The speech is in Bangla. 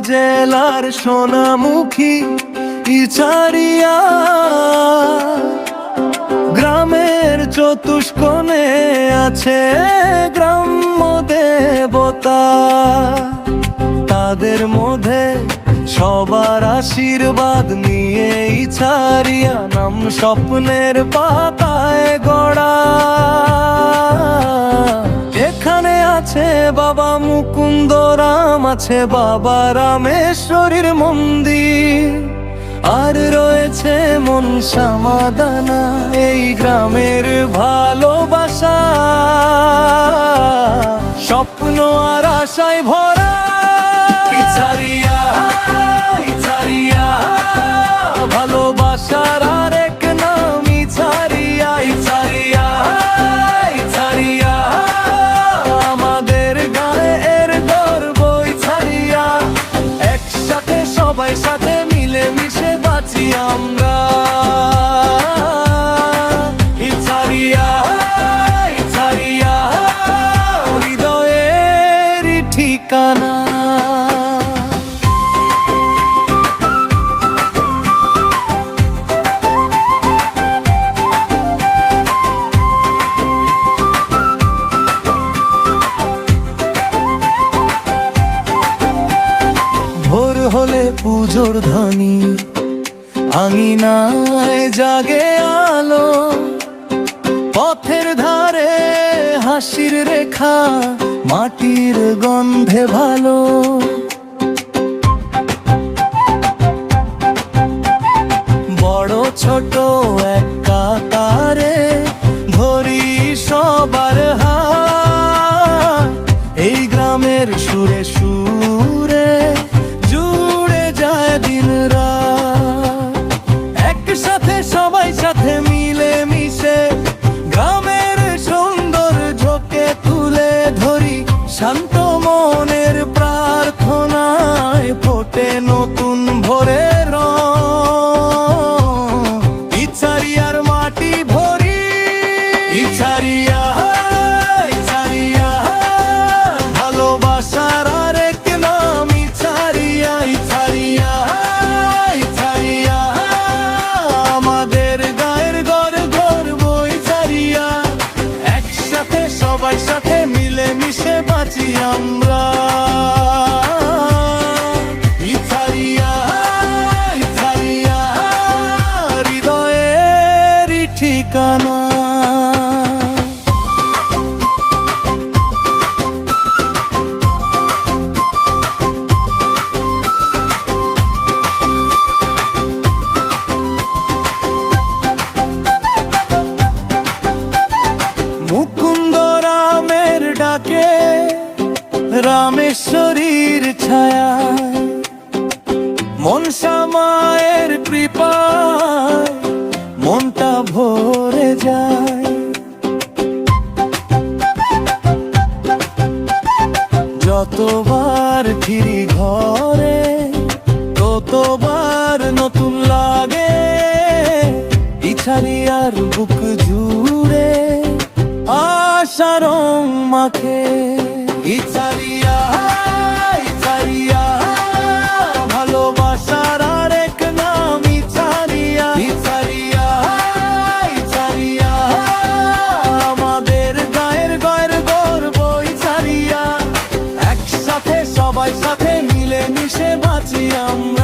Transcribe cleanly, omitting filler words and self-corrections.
জেলার সোনামুখী ইছারিয়া। গ্রামের চতুষ্কোণে আছে গ্রাম্য দেবতা, তাদের মধ্যে সবার আশীর্বাদ নিয়ে ইছারিয়া নাম স্বপ্নের পাতায় গড়া। এখানে আছে বাবা মুকুন্দ রাম, আছে বাবা রামেশ্বরীর মন্দির, আর রয়েছে মনসা মাদানা, এই গ্রামের ভালোবাসা। স্বপ্ন আর আশায় ভরা ইছারিয়া, ইছারিয়া ভালোবাসার আরেক নাম ইছারিয়া। ইছারিয়া, ইছারিয়া আমাদের গায়ের গর্ব ইছারিয়া। একসাথে সবাই সাথে মিলে মিশে বাঁচি আমরা। ইছারিয়া, ইছারিয়া হৃদয়ের ঠিকানা। ভোর হলে পুজোর ধ্বনি, আঙিনায় জাগে আলো, পথের ধারে হাসির রেখা, মাটির গন্ধে ভালো। বড় ছোট এক কাতারে ধরি সবার হাত, এই গ্রামের সুরে সুরে জুড়ে যায় দিন রাত। একসাথে সবাই সাথে মিলে মিশে গ্রামের সৌন্দর্যকে তুলে ধরি। শান্ত মনের প্রার্থনায় ফোটে নতুন ভোরের রং। ইছারিয়ার মাটি ভরি, ইছারিয়া, ইছারিয়া ভালোবাসার আরেক নাম ইছারিয়া। ইছারিয়া, ইছারিয়া আমাদের গায়ের গর্ব ইছারিয়া। একসাথে সবাই সাথে মিলে মিশে বাঁচি আমরা। ইছারিয়া, ইছারিয়া হৃদয়ের ঠিকানা। মুকুন্দ রামের ডাকে, রামেশ্বরীর ছায়া, মনসা মায়ের কৃপায় মনটা ভরে যায়। যতবার ফিরি ঘরে ততবার নতুন লাগে। ইছারিয়ার বুক জুড়ে আশা রং মাখে। ইছারিয়া, ইছারিয়া ভালোবাসার আরেক নাম ইছারিয়া। ইছারিয়া, ইছারিয়া আমাদের গায়ের গর্ব ইছারিয়া। একসাথে সবাই সাথে মিলে মিশে বাঁচি আমরা।